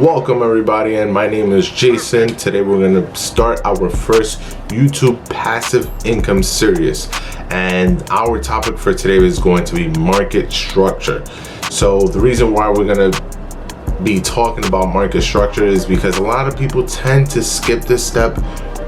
Welcome everybody, and my name is Jason. Today we're going to start our first YouTube passive income series, and our topic for today is going to be market structure. So the reason why we're going to be talking about market structure is because a lot of people tend to skip this step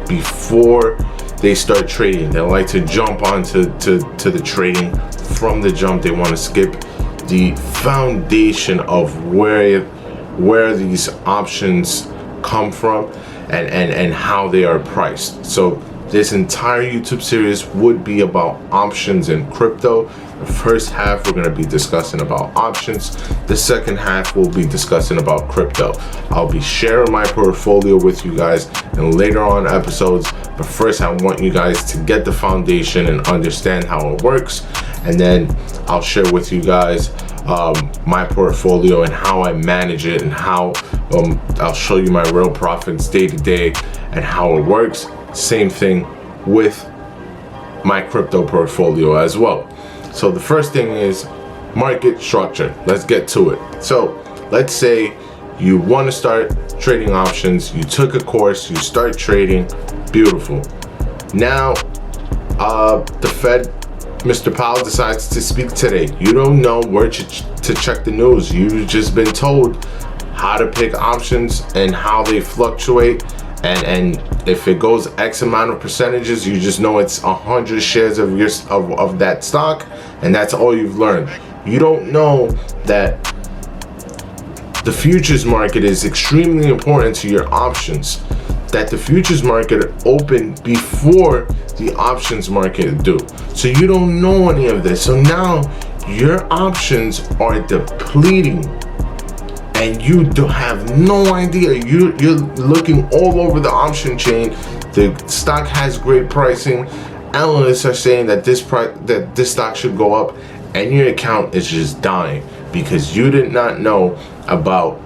before they start trading. They like to jump onto the trading from the jump. They want to skip the foundation of where these options come from and how they are priced. So this entire YouTube series would be about options in crypto. The first half we're going to be discussing about options. The second half we'll be discussing about crypto. I'll be sharing my portfolio with you guys in later on episodes, but first I want you guys to get the foundation and understand how it works, and then I'll share with you guys my portfolio and how I manage it, and how I'll show you my real profits day to day and how it works. Same thing with my crypto portfolio as well. So the first thing is market structure. Let's get to it. So let's say you want to start trading options. You took a course, you start trading. Beautiful. Now the Fed, Mr. Powell, decides to speak today. You don't know where to check the news. You've just been told how to pick options and how they fluctuate, and if it goes X amount of percentages, you just know it's 100 shares of that stock, and that's all you've learned. You don't know that the futures market is extremely important to your options, that the futures market opened before the options market do. So you don't know any of this. So now your options are depleting and you don't have no idea. You're looking all over the option chain. The stock has great pricing. Analysts are saying that this stock should go up, and your account is just dying because you did not know about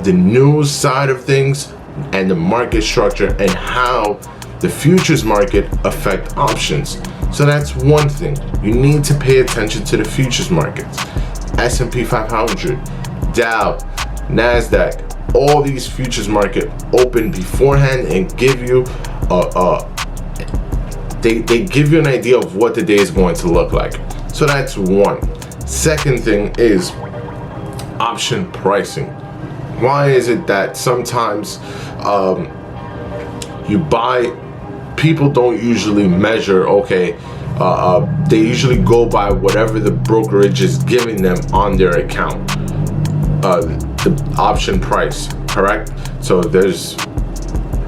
the news side of things and the market structure and how the futures market affect options. So that's one thing. You need to pay attention to the futures markets. S&P 500, Dow, NASDAQ, all these futures market open beforehand and give you they give you an idea of what the day is going to look like. So that's one. Second thing is option pricing. Why is it that sometimes you buy, people don't usually measure, they usually go by whatever the brokerage is giving them on their account, the option price, correct? So there's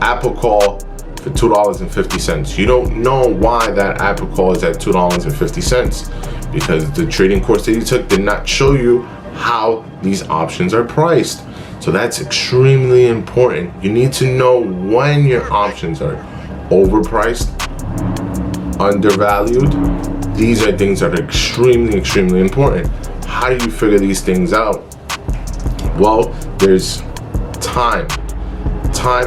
Apple call for $2.50. You don't know why that Apple call is at $2.50 because the trading course that you took did not show you how these options are priced. So that's extremely important. You need to know when your options are overpriced, undervalued. These are things that are extremely important. How do you figure these things out? Well, there's time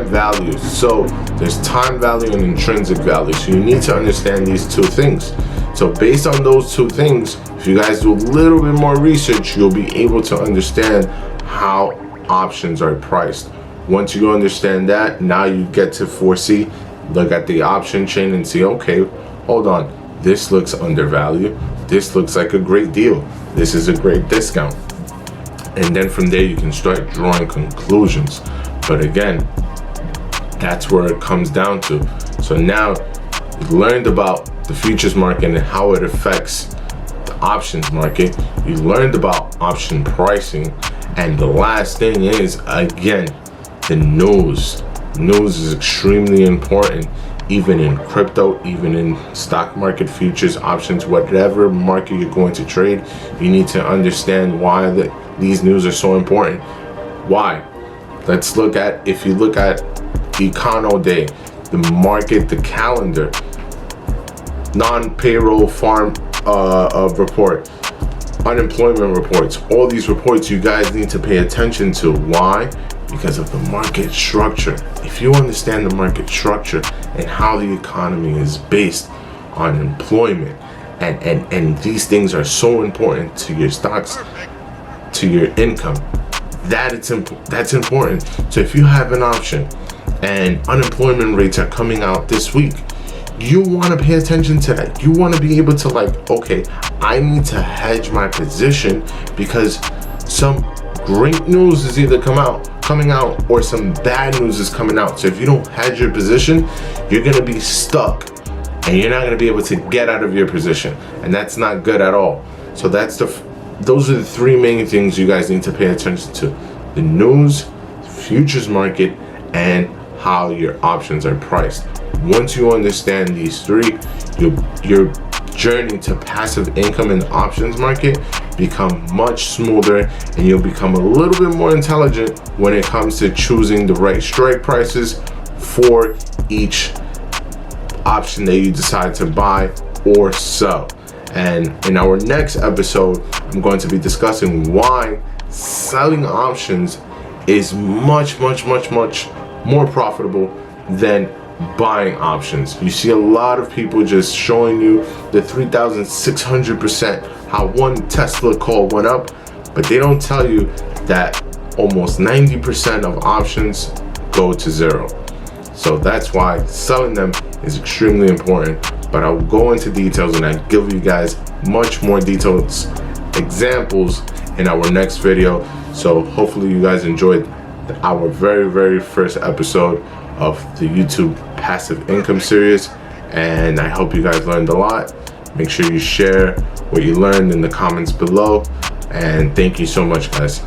value. So there's time value and intrinsic value. So you need to understand these two things. So based on those two things, if you guys do a little bit more research, you'll be able to understand how options are priced. Once you understand that, now you get to foresee, look at the option chain and see, okay, hold on, this looks undervalued, this looks like a great deal, this is a great discount, and then from there you can start drawing conclusions. But again, that's where it comes down to. So now you've learned about the futures market and how it affects the options market. You learned about option pricing. And the last thing is, again, the news. News is extremely important, even in crypto, even in stock market, futures, options, whatever market you're going to trade. You need to understand why these news are so important. Why? Let's look at, if you look at Econo Day, the market, the calendar, non-payroll farm report, unemployment reports, all these reports you guys need to pay attention to. Why? Because of the market structure. If you understand the market structure and how the economy is based on employment, and these things are so important to your stocks, to your income, that's important. So if you have an option and unemployment rates are coming out this week, you want to pay attention to that. You want to be able to like, okay, I need to hedge my position because some great news is either coming out or some bad news is coming out. So if you don't hedge your position, you're going to be stuck and you're not going to be able to get out of your position, and that's not good at all. So those are the three main things you guys need to pay attention to: the news, futures market, and how your options are priced. Once you understand these three, your journey to passive income in the options market become much smoother, and you'll become a little bit more intelligent when it comes to choosing the right strike prices for each option that you decide to buy or sell. And in our next episode, I'm going to be discussing why selling options is much more profitable than buying options. You see a lot of people just showing you the 3,600% how one Tesla call went up, but they don't tell you that almost 90% of options go to zero. So that's why selling them is extremely important. But I'll go into details and I'll give you guys much more detailed examples in our next video. So hopefully you guys enjoyed our very first episode of the YouTube passive income series, and I hope you guys learned a lot. Make sure you share what you learned in the comments below, and thank you so much, guys.